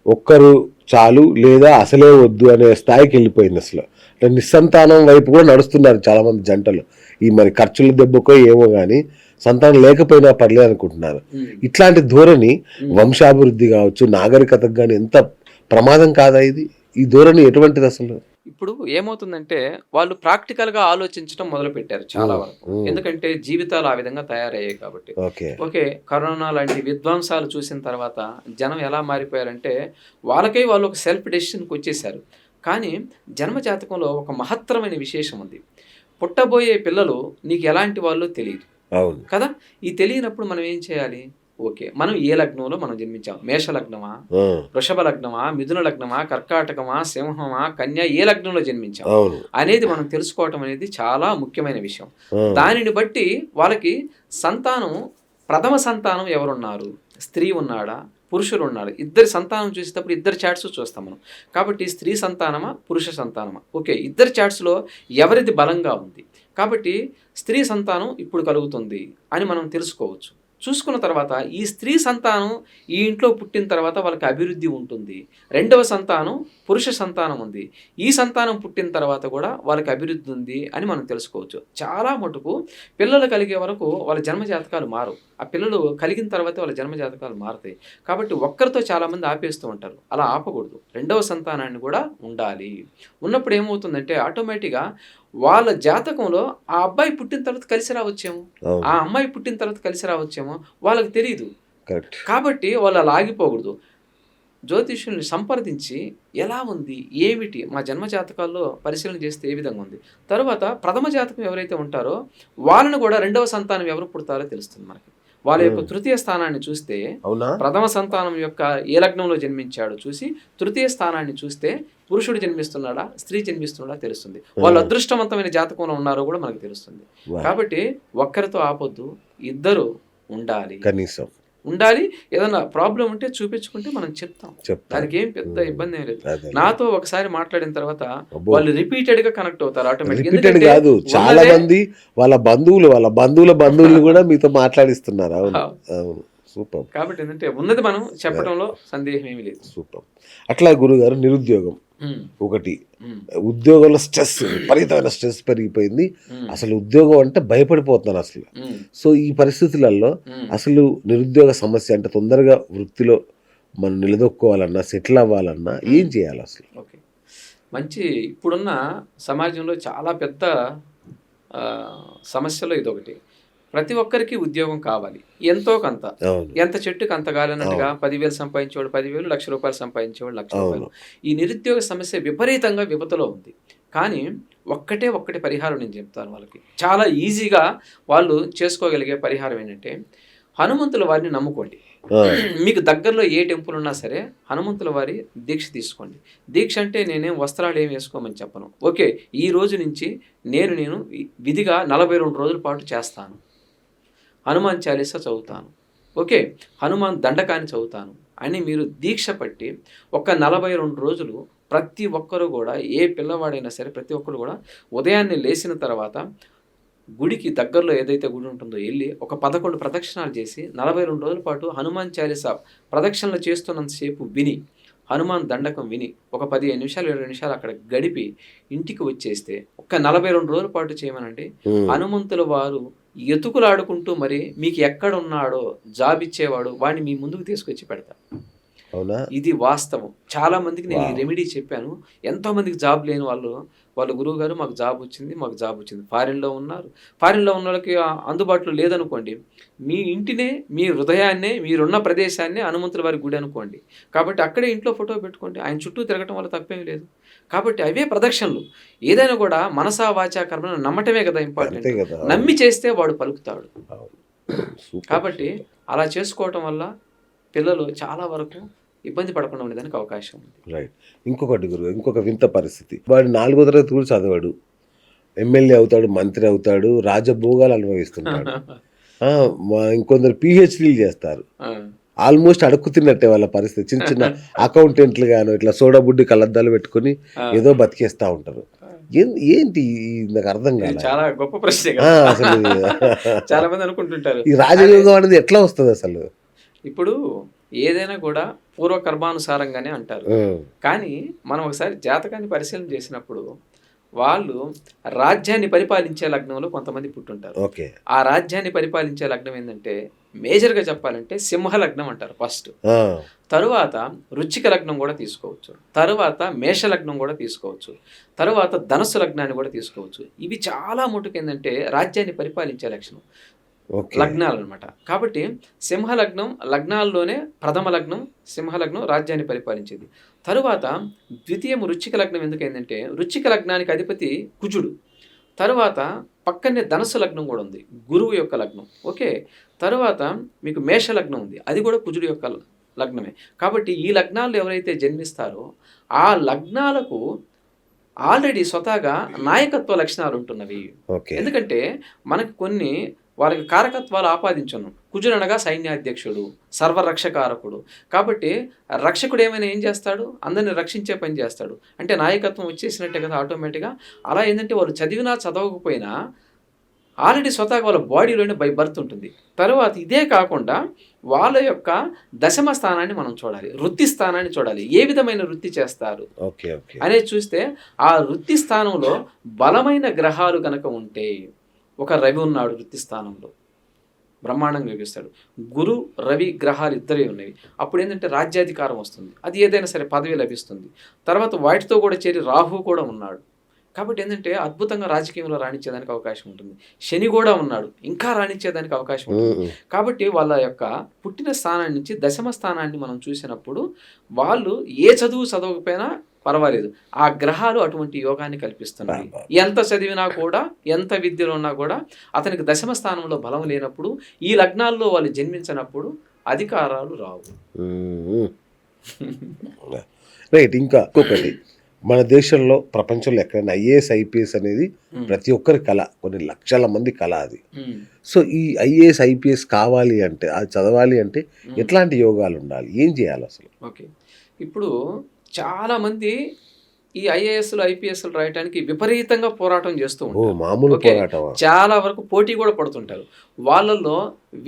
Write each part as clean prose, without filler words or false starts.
ఒక్కరు చాలు లేదా అసలే వద్దు అనే స్థాయికి వెళ్ళిపోయింది అసలు. అంటే నిస్సంతానం వైపు కూడా నడుస్తున్నారు చాలా మంది జంటలు. ఈ మరి ఖర్చుల దెబ్బకో ఏమో కానీ సంతానం లేకపోయినా పర్లేదు అనుకుంటున్నారు. ఇట్లాంటి ధోరణి వంశాభివృద్ధి కావచ్చు, నాగరికతకు కానీ ఎంత ప్రమాదం కాదా ఇది? ఈ ధోరణి ఎటువంటిది అసలు? ఇప్పుడు ఏమవుతుందంటే వాళ్ళు ప్రాక్టికల్‌గా ఆలోచించడం మొదలుపెట్టారు చాలా వరకు. ఎందుకంటే జీవితాలు ఆ విధంగా తయారయ్యాయి కాబట్టి. ఓకే. ఓకే. కరోనా లాంటి విధ్వంసాలు చూసిన తర్వాత జనం ఎలా మారిపోయారంటే వాళ్ళకై వాళ్ళు ఒక సెల్ఫ్ డెసిషన్‌కొచ్చేసారు. కానీ జన్మ జాతకంలో ఒక మహత్తరమైన విశేషం ఉంది. పుట్టబోయే పిల్లలు నీకు ఎలాంటి వాళ్ళో తెలీదు. అవును. కదా! ఈ తెలియనప్పుడు మనం ఏం చేయాలి? ఓకే. మనం ఏ లగ్నంలో మనం జన్మించాం? మేష లగ్నమా? వృషభ లగ్నమా? మిథున లగ్నమా? కర్కాటకమా? సింహమా? కన్య ఏ లగ్నంలో జన్మించాం? అవును. అనేది మనం తెలుసుకోవటం అనేది చాలా ముఖ్యమైన విషయం. దానిని బట్టి వాళ్ళకి సంతానం ప్రథమ సంతానం ఎవరున్నారు? స్త్రీ ఉన్నాడా? పురుషులు ఉన్నారు. ఇద్దరి సంతానం చూసేటప్పుడు ఇద్దరు చార్ట్స్ చూస్తాం మనం. కాబట్టి స్త్రీ సంతానమా? పురుష సంతానమా? ఓకే. ఇద్దరు చార్ట్స్‌లో ఎవరిది బలంగా ఉంది? కాబట్టి స్త్రీ సంతానం ఇప్పుడు కలుగుతుంది అని మనం తెలుసుకోవచ్చు. చూసుకున్న తర్వాత ఈ స్త్రీ సంతానం ఈ ఇంట్లో పుట్టిన తర్వాత వాళ్ళకి అభివృద్ధి ఉంటుంది. రెండవ సంతానం పురుష సంతానం ఉంది. ఈ సంతానం పుట్టిన తర్వాత కూడా వాళ్ళకి అభివృద్ధి ఉంది అని మనం తెలుసుకోవచ్చు. చాలా మటుకు పిల్లలు కలిగే వరకు వాళ్ళ జన్మ జాతకాలు మారవు. ఆ పిల్లలు కలిగిన తర్వాతే వాళ్ళ జన్మ జాతకాలు మారుతాయి. కాబట్టి ఒక్కరితో చాలామంది ఆపేస్తూ ఉంటారు. అలా ఆపకూడదు. రెండవ సంతానాన్ని కూడా ఉండాలి. ఉన్నప్పుడు ఏమవుతుందంటే ఆటోమేటిక్‌గా వాళ్ళ జాతకంలో ఆ అబ్బాయి పుట్టిన తర్వాత కలిసి రావచ్చేమో, ఆ అమ్మాయి పుట్టిన తర్వాత కలిసి రావచ్చేమో వాళ్ళకి తెలీదు. కరెక్ట్. కాబట్టి వాళ్ళు అలా ఆగిపోకూడదు. జ్యోతిష్యుల్ని సంప్రదించి ఎలా ఉంది? ఏమిటి? మా జన్మ జాతకాల్లో పరిశీలన చేస్తే ఏ విధంగా ఉంది? తరువాత ప్రథమ జాతకం ఎవరైతే ఉంటారో వాళ్ళను కూడా రెండవ సంతానం ఎవరు పుడతారో తెలుస్తుంది మనకి. వాళ్ళ యొక్క తృతీయ స్థానాన్ని చూస్తే ప్రథమ సంతానం యొక్క ఏ లగ్నంలో జన్మించాడో చూసి తృతీయ స్థానాన్ని చూస్తే పురుషుడు జన్మిస్తున్నాడా స్త్రీ జన్మిస్తున్నాడా తెలుస్తుంది. వాళ్ళు అదృష్టవంతమైన జాతకంలో ఉన్నారో కూడా మనకు తెలుస్తుంది. కాబట్టి ఒక్కరితో ఆపొద్దు, ఇద్దరు ఉండాలి. కనీసం ఉండాలి. ఏదైనా ప్రాబ్లం ఉంటే చూపించుకుంటే మనం చెప్తాం. దానికి ఏం పెద్ద ఇబ్బంది ఏం లేదు. నాతో ఒకసారి మాట్లాడిన తర్వాత వాళ్ళు రిపీటెడ్ గా కనెక్ట్ అవుతారు ఆటోమేటిక్. రిపీటెడ్ కాదు, చాలా మంది వాళ్ళ బంధువుల బంధువులు కూడా మీతో మాట్లాడిస్తున్నారు. అవును, అవును, సూపర్. కాబట్టి ఏంటంటే ఉన్నది మనం చెప్పడంలో సందేహం ఏమీ లేదు. సూపర్. అట్లా గురుగారు, నిరుద్యోగం ఒకటి, ఉద్యోగంలో స్ట్రెస్, విపరీతమైన స్ట్రెస్ పెరిగిపోయింది. అసలు ఉద్యోగం అంటే భయపడిపోతున్నారు అసలు. సో ఈ పరిస్థితులలో అసలు నిరుద్యోగ సమస్య అంటే తొందరగా వృత్తిలో మనం నిలదొక్కోవాలన్నా, సెటిల్ అవ్వాలన్నా ఏం చేయాలి అసలు? ఓకే, మంచి. ఇప్పుడున్న సమాజంలో చాలా పెద్ద సమస్యలో ఇదొకటి. ప్రతి ఒక్కరికి ఉద్యోగం కావాలి, ఎంతో కొంత. ఎంత చెట్టుకు అంత గాలన్నట్టుగా 10,000 సంపాదించేవాడు 10,000, ₹1,00,000 సంపాదించేవాడు ₹1,00,000. ఈ నిరుద్యోగ సమస్య విపరీతంగా విపత్తులో ఉంది. కానీ ఒక్కటి పరిహారం నేను చెప్తాను వాళ్ళకి. చాలా ఈజీగా వాళ్ళు చేసుకోగలిగే పరిహారం ఏంటంటే హనుమంతుల వారిని నమ్ముకోండి. మీకు దగ్గరలో ఏ టెంపుల్ ఉన్నా సరే హనుమంతుల వారి దీక్ష తీసుకోండి. దీక్ష అంటే నేనేం వస్త్రాలు ఏమి వేసుకోమని చెప్పను. ఓకే, ఈ రోజు నుంచి నేను విధిగా 42 రోజుల పాటు చేస్తాను. హనుమాన్ చాలీసా చదువుతాను, ఓకే, హనుమాన్ దండకాన్ని చదువుతాను అని మీరు దీక్ష పట్టి ఒక 42 రోజులు ప్రతి ఒక్కరు కూడా, ఏ పిల్లవాడైనా సరే ప్రతి ఒక్కరు కూడా ఉదయాన్నే లేచిన తర్వాత గుడికి దగ్గరలో ఏదైతే గుడి ఉంటుందో వెళ్ళి ఒక 11 ప్రదక్షిణాలు చేసి 42 రోజుల పాటు హనుమాన్ చాలీసా ప్రదక్షిణలు చేస్తున్నంతసేపు విని, హనుమాన్ దండకం విని ఒక 15 నిమిషాలు 20 నిమిషాలు అక్కడ గడిపి ఇంటికి వచ్చేస్తే ఒక 42 రోజుల పాటు చేయమనండి. హనుమంతుల వారు ఎతుకులాడుకుంటూ మరి మీకు ఎక్కడున్నాడో జాబ్ ఇచ్చేవాడు వాడిని మీ ముందుకు తీసుకొచ్చి పెడతాడు. ఇది వాస్తవం. చాలా మందికి నేను ఈ రెమెడీ చెప్పాను. ఎంతో మందికి జాబ్ లేని వాళ్ళు గురువు గారు మాకు జాబ్ వచ్చింది. ఫారిన్లో ఉన్నారు. ఫారిన్లో ఉన్న వాళ్ళకి అందుబాటులో లేదనుకోండి, మీ ఇంటినే, మీ హృదయాన్నే, మీరున్న ప్రదేశాన్ని హనుమంతుల వారి గుడి అనుకోండి. కాబట్టి అక్కడే ఇంట్లో ఫోటో పెట్టుకోండి. ఆయన చుట్టూ తిరగటం వల్ల తప్పేం లేదు. కాబట్టి అవే ప్రదక్షిణలు. ఏదైనా కూడా మనసా వాచా కర్మను నమ్మటమే కదా ఇంపార్టెంట్. నమ్మి చేస్తే వాడు పలుకుతాడు. కాబట్టి అలా చేసుకోవటం వల్ల పిల్లలు చాలా వరకు ఇబ్బంది పడకుండా ఉండేదానికి అవకాశం ఉంది. రైట్. ఇంకొక వింత పరిస్థితి, వాడు 4వ తరగతి కూడా చదవాడు, ఎమ్మెల్యే అవుతాడు, మంత్రి అవుతాడు, రాజభోగాలు అనుభవిస్తుంటాడు. ఇంకొందరు పిహెచ్డీలు చేస్తారు. ఆల్మోస్ట్ అడుక్కు తిన్నట్టే వాళ్ళ పరిస్థితి. చిన్న చిన్న అకౌంటెంట్లు గాను ఇట్లా సోడా బుడ్డి కళ్ళద్దాలు పెట్టుకుని ఏదో బతికేస్తా ఉంటారు. ఏంటి నాకు అర్థం కాదు. చాలా గొప్ప ప్రశ్న. అసలు చాలా మంది అనుకుంటుంటారు ఈ రాజయోగం అనేది ఎట్లా వస్తుంది అసలు? ఇప్పుడు ఏదైనా కూడా పూర్వ కర్మానుసారంగానే అంటారు. కానీ మనం ఒకసారి జాతకాన్ని పరిశీలన చేసినప్పుడు వాళ్ళు రాజ్యాన్ని పరిపాలించే లగ్నంలో కొంతమంది పుట్టుంటారు. ఓకే. ఆ రాజ్యాన్ని పరిపాలించే లగ్నం ఏంటంటే మేజర్గా చెప్పాలంటే సింహ లగ్నం అంటారు ఫస్ట్. తరువాత వృశ్చిక లగ్నం కూడా తీసుకోవచ్చు, తరువాత మేష లగ్నం కూడా తీసుకోవచ్చు, తరువాత ధనుస్సు లగ్నాన్ని కూడా తీసుకోవచ్చు. ఇవి చాలా మటుకు ఏంటంటే రాజ్యాన్ని పరిపాలించే లక్షణం లగ్నాలు అనమాట. కాబట్టి సింహ లగ్నం లగ్నాల్లోనే ప్రథమ లగ్నం సింహ లగ్నం రాజ్యాన్ని పరిపాలించేది. తరువాత ద్వితీయం వృశ్చిక లగ్నం ఎందుకైందంటే వృశ్చిక లగ్నానికి అధిపతి కుజుడు. తరువాత పక్కనే ధనుస్సు లగ్నం కూడా ఉంది, గురువు యొక్క లగ్నం. ఓకే. తరువాత మీకు మేష లగ్నం ఉంది, అది కూడా కుజుడు యొక్క లగ్నమే. కాబట్టి ఈ లగ్నాల్లో ఎవరైతే జన్మిస్తారో ఆ లగ్నాలకు ఆల్రెడీ స్వతహాగా నాయకత్వ లక్షణాలు ఉంటున్నవి. ఎందుకంటే మనకు కొన్ని వాళ్ళకి కారకత్వాలు ఆపాదించను. కుజుడు అనగా సైన్యాధ్యక్షుడు, సర్వరక్షకారకుడు. కాబట్టి రక్షకుడు ఏమైనా ఏం చేస్తాడు, అందరిని రక్షించే పని చేస్తాడు. అంటే నాయకత్వం వచ్చేసినట్టే కదా ఆటోమేటిక్గా. అలా ఏంటంటే వాళ్ళు చదివినా చదవకపోయినా ఆల్రెడీ స్వతహాగా వాళ్ళ బాడీలోనే బై బర్త్ ఉంటుంది. తర్వాత ఇదే కాకుండా వాళ్ళ యొక్క దశమ స్థానాన్ని మనం చూడాలి, వృత్తి స్థానాన్ని చూడాలి. ఏ విధమైన వృత్తి చేస్తారు అనేది చూస్తే ఆ వృత్తి స్థానంలో బలమైన గ్రహాలు కనుక ఉంటే, ఒక రవి ఉన్నాడు వృత్తి స్థానంలో, బ్రహ్మాండంగా యోగిస్తాడు. గురు రవి గ్రహాలు ఇద్దరే ఉన్నవి. అప్పుడు ఏంటంటే రాజ్యాధికారం వస్తుంది, అది ఏదైనా సరే పదవి లభిస్తుంది. తర్వాత వాటితో కూడా చేరి రాహు కూడా ఉన్నాడు. కాబట్టి ఏంటంటే అద్భుతంగా రాజకీయంలో రాణించేదానికి అవకాశం ఉంటుంది. శని కూడా ఉన్నాడు, ఇంకా రాణించేదానికి అవకాశం ఉంటుంది. కాబట్టి వాళ్ళ యొక్క పుట్టిన స్థానాన్ని నుంచి దశమ స్థానాన్ని మనం చూసినప్పుడు వాళ్ళు ఏ చదువు చదవకపోయినా పర్వాలేదు, ఆ గ్రహాలు అటువంటి యోగాన్ని కల్పిస్తున్నాయి. ఎంత చదివినా కూడా, ఎంత విద్యలో ఉన్నా కూడా అతనికి దశమ స్థానంలో బలం లేనప్పుడు, ఈ లగ్నాల్లో వాళ్ళు జన్మించినప్పుడు అధికారాలు రావు. రైట్. ఇంకా ఇంకొకటి, మన దేశంలో ప్రపంచంలో ఎక్కడైనా ఐఏఎస్ ఐపీఎస్ అనేది ప్రతి ఒక్కరి కళ, కొన్ని లక్షల మంది కళ అది. సో ఈ ఐఏఎస్ ఐపీఎస్ కావాలి అంటే, అది చదవాలి అంటే ఎట్లాంటి యోగాలు ఉండాలి, ఏం చేయాలి అసలు? ఓకే. ఇప్పుడు చాలామంది ఈ ఐఏఎస్లు ఐపీఎస్లు రాయడానికి విపరీతంగా పోరాటం చేస్తూ ఉంటారు. చాలా వరకు పోటీ కూడా పడుతుంటారు. వాళ్ళల్లో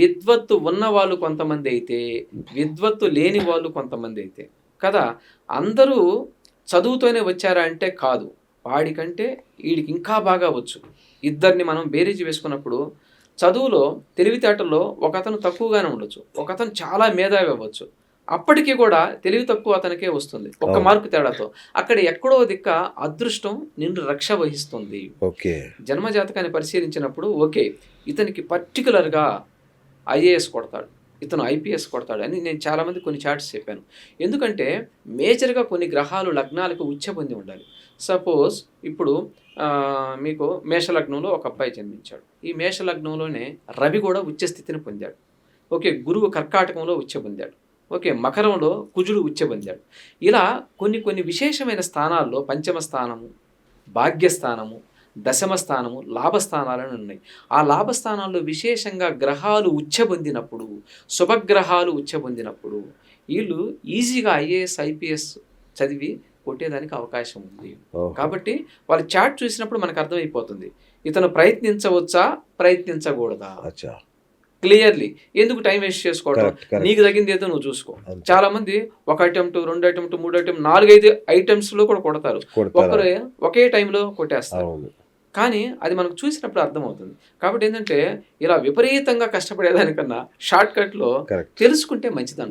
విద్వత్తు ఉన్న వాళ్ళు కొంతమంది అయితే, విద్వత్తు లేని వాళ్ళు కొంతమంది అయితే కదా. అందరూ చదువుతోనే వచ్చారా అంటే కాదు, వాడికంటే వీడికి ఇంకా బాగా వచ్చు. ఇద్దరిని మనం బేరీజు వేసుకున్నప్పుడు చదువులో తెలివితేటల్లో ఒకతను తక్కువగానే ఉండొచ్చు, ఒకతను చాలా మేధావి అవ్వచ్చు. అప్పటికీ కూడా తెలివి తక్కువ అతనికే వస్తుంది, ఒక్క మార్కు తేడాతో. అక్కడ ఎక్కడో దిక్క అదృష్టం నిన్ను రక్ష వహిస్తుంది. జన్మజాతకాన్ని పరిశీలించినప్పుడు ఓకే, ఇతనికి పర్టికులర్గా ఐఏఎస్ కొడతాడు, ఇతను ఐపీఎస్ కొడతాడు అని నేను చాలామంది కొన్ని చార్ట్స్ చెప్పాను. ఎందుకంటే మేజర్గా కొన్ని గ్రహాలు లగ్నాలకు ఉచ్చ పొంది ఉండాలి. సపోజ్ ఇప్పుడు మీకు మేషలగ్నంలో ఒక అబ్బాయి జన్మించాడు, ఈ మేషలగ్నంలోనే రవి కూడా ఉచ్చ స్థితిని పొందాడు. ఓకే. గురువు కర్కాటకంలో ఉచ్చ పొందాడు. ఓకే. మకరంలో కుజుడు ఉచ్చ పొందాడు. ఇలా కొన్ని కొన్ని విశేషమైన స్థానాల్లో పంచమ స్థానము, భాగ్యస్థానము, దశమ స్థానము, లాభస్థానాలని ఉన్నాయి. ఆ లాభస్థానాల్లో విశేషంగా గ్రహాలు ఉచ్చ పొందినప్పుడు, శుభగ్రహాలు ఉచ్చ పొందినప్పుడు వీళ్ళు ఈజీగా ఐఏఎస్ ఐపీఎస్ చదివి కొట్టేదానికి అవకాశం ఉంది. కాబట్టి వాళ్ళ చార్ట్ చూసినప్పుడు మనకు అర్థమైపోతుంది, ఇతను ప్రయత్నించవచ్చా ప్రయత్నించకూడదా. క్లియర్లీ. ఎందుకు టైం వేస్ట్ చేసుకోవడం, నీకు తగ్గింది ఏదో నువ్వు చూసుకో. చాలా మంది ఒక అటెంప్ట్, 2 అటెంప్ట్, 3 అటెంప్ట్, 4-5 ఐటమ్స్ లో కూడా కొడతారు, ఒకరు ఒకే టైంలో కొట్టేస్తారు. కానీ అది మనకు చూసినప్పుడు అర్థమవుతుంది. కాబట్టి ఏంటంటే ఇలా విపరీతంగా కష్టపడేదానికన్నా షార్ట్ కట్లో తెలుసుకుంటే మంచిది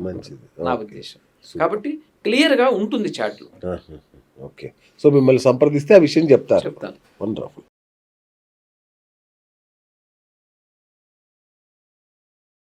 నా ఉద్దేశం. కాబట్టి క్లియర్గా ఉంటుంది చాట్లు. ఓకే. సో మిమ్మల్ని సంప్రదిస్తే ఆ విషయం చెప్తాను. చెప్తాను. వండర్ఫుల్.